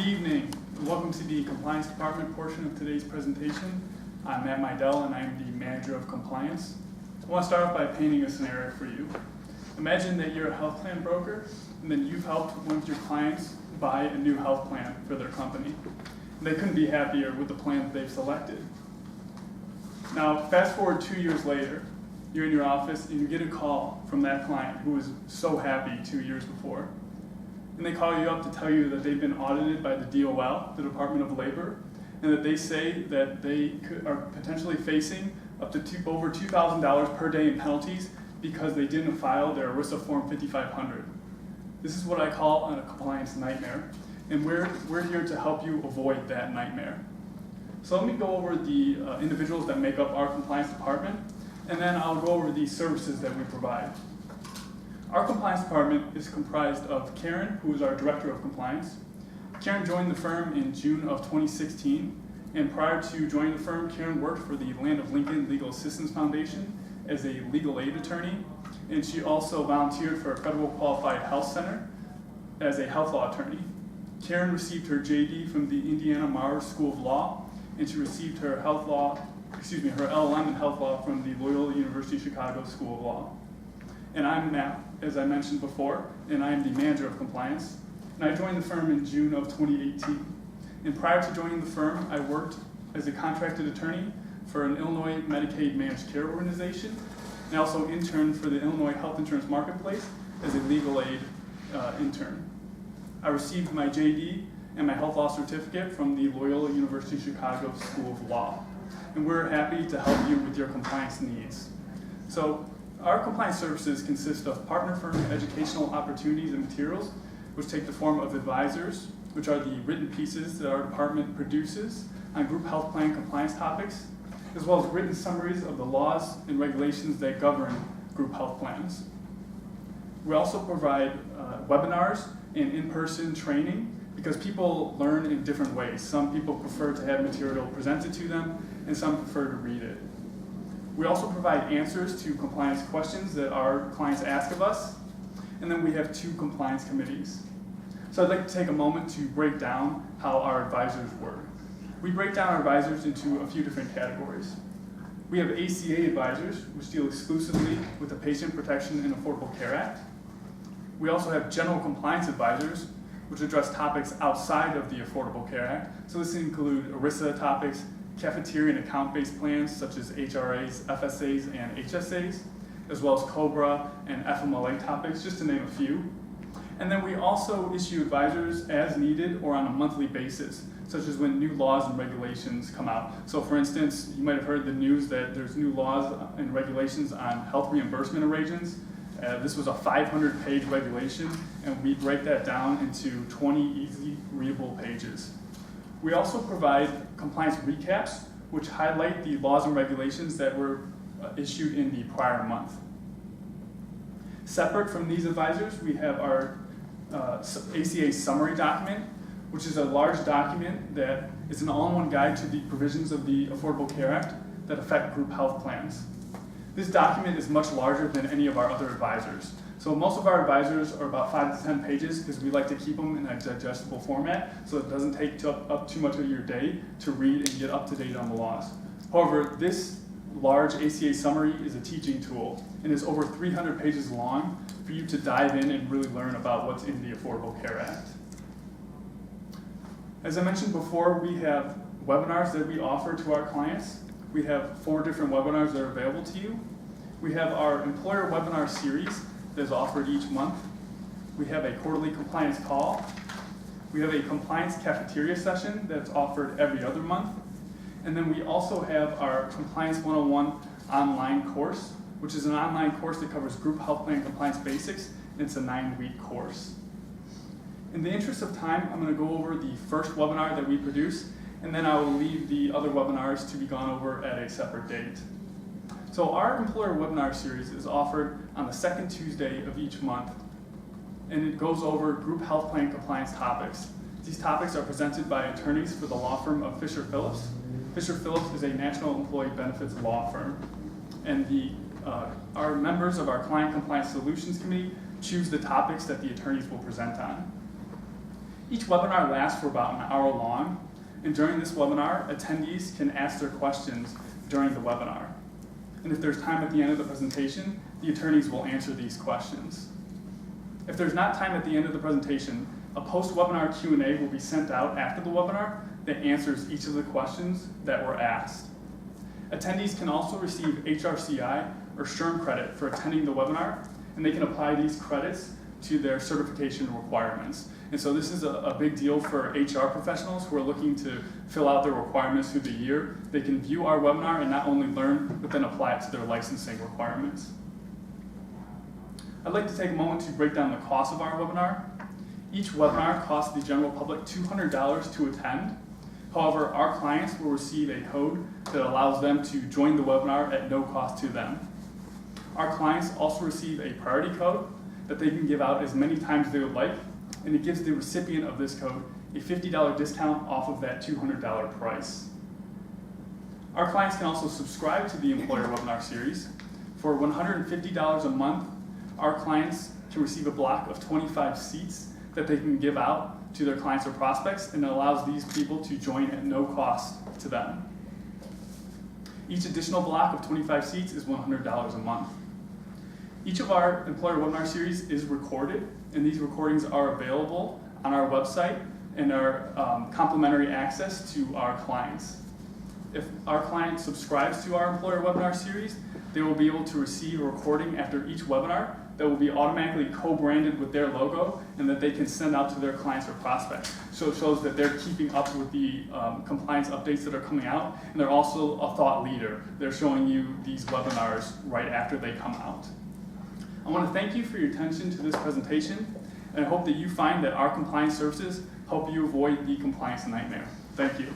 Good evening. Welcome to the Compliance Department portion of today's presentation. I'm Matt Meidel and I'm the Manager of Compliance. I want to start off by painting a scenario for you. Imagine that you're a health plan broker and then you've helped one of your clients buy a new health plan for their company. And they couldn't be happier with the plan that they've selected. Now, fast forward 2 years later, you're in your office and you get a call from that client who was so happy 2 years before. And they call you up to tell you that they've been audited by the DOL, the Department of Labor, and that they say that they are potentially facing up to over $2,000 per day in penalties because they didn't file their ERISA Form 5500. This is what I call a compliance nightmare, and we're here to help you avoid that nightmare. So let me go over the individuals that make up our compliance department, and then I'll go over the services that we provide. Our compliance department is comprised of Karen, who is our Director of Compliance. Karen joined the firm in June of 2016, and prior to joining the firm, Karen worked for the Land of Lincoln Legal Assistance Foundation as a legal aid attorney, and she also volunteered for a Federal Qualified Health Center as a health law attorney. Karen received her JD from the Indiana Mars School of Law, and she received her her LLM in health law from the Loyola University Chicago School of Law. And I'm Matt, as I mentioned before, and I am the Manager of Compliance. And I joined the firm in June of 2018. And prior to joining the firm, I worked as a contracted attorney for an Illinois Medicaid managed care organization, and also interned for the Illinois Health Insurance Marketplace as a legal aid intern. I received my JD and my health law certificate from the Loyola University Chicago School of Law. And we're happy to help you with your compliance needs. So our compliance services consist of partner firm educational opportunities and materials, which take the form of advisors, which are the written pieces that our department produces on group health plan compliance topics, as well as written summaries of the laws and regulations that govern group health plans. We also provide webinars and in-person training because people learn in different ways. Some people prefer to have material presented to them, and some prefer to read it. We also provide answers to compliance questions that our clients ask of us, and then we have 2 compliance committees. So I'd like to take a moment to break down how our advisors work. We break down our advisors into a few different categories. We have ACA advisors, which deal exclusively with the Patient Protection and Affordable Care Act. We also have general compliance advisors, which address topics outside of the Affordable Care Act. So this includes ERISA topics, cafeteria and account-based plans such as HRAs, FSAs, and HSAs, as well as COBRA and FMLA topics, just to name a few. And then we also issue advisors as needed or on a monthly basis, such as when new laws and regulations come out. So for instance, you might have heard the news that there's new laws and regulations on health reimbursement arrangements. This was a 500-page regulation, and we break that down into 20 easy readable pages. We also provide compliance recaps, which highlight the laws and regulations that were issued in the prior month. Separate from these advisors, we have our ACA summary document, which is a large document that is an all-in-one guide to the provisions of the Affordable Care Act that affect group health plans. This document is much larger than any of our other advisors. So most of our advisors are about 5 to 10 pages because we like to keep them in a digestible format so it doesn't take up too much of your day to read and get up to date on the laws. However, this large ACA summary is a teaching tool and is over 300 pages long for you to dive in and really learn about what's in the Affordable Care Act. As I mentioned before, we have webinars that we offer to our clients. We have 4 different webinars that are available to you. We have our employer webinar series that is offered each month. We have a quarterly compliance call. We have a compliance cafeteria session that's offered every other month. And then we also have our Compliance 101 online course, which is an online course that covers group health plan compliance basics, and it's a 9-week course. In the interest of time, I'm going to go over the first webinar that we produce, and then I will leave the other webinars to be gone over at a separate date. So our employer webinar series is offered on the 2nd Tuesday of each month, and it goes over group health plan compliance topics. These topics are presented by attorneys for the law firm of Fisher Phillips. Fisher Phillips is a national employee benefits law firm, and our members of our Client Compliance Solutions Committee choose the topics that the attorneys will present on. Each webinar lasts for about an hour long, and during this webinar, attendees can ask their questions during the webinar. And if there's time at the end of the presentation, the attorneys will answer these questions. If there's not time at the end of the presentation, a post-webinar Q&A will be sent out after the webinar that answers each of the questions that were asked. Attendees can also receive HRCI or SHRM credit for attending the webinar, and they can apply these credits to their certification requirements. And so this is a big deal for HR professionals who are looking to fill out their requirements through the year. They can view our webinar and not only learn, but then apply it to their licensing requirements. I'd like to take a moment to break down the cost of our webinar. Each webinar costs the general public $200 to attend. However, our clients will receive a code that allows them to join the webinar at no cost to them. Our clients also receive a priority code that they can give out as many times as they would like, and it gives the recipient of this code a $50 discount off of that $200 price. Our clients can also subscribe to the Employer Webinar Series. For $150 a month, our clients can receive a block of 25 seats that they can give out to their clients or prospects, and it allows these people to join at no cost to them. Each additional block of 25 seats is $100 a month. Each of our Employer Webinar Series is recorded, and these recordings are available on our website and are complimentary access to our clients. If our client subscribes to our Employer Webinar Series, they will be able to receive a recording after each webinar that will be automatically co-branded with their logo and that they can send out to their clients or prospects. So it shows that they're keeping up with the compliance updates that are coming out, and they're also a thought leader. They're showing you these webinars right after they come out. I want to thank you for your attention to this presentation, and I hope that you find that our compliance services help you avoid the compliance nightmare. Thank you.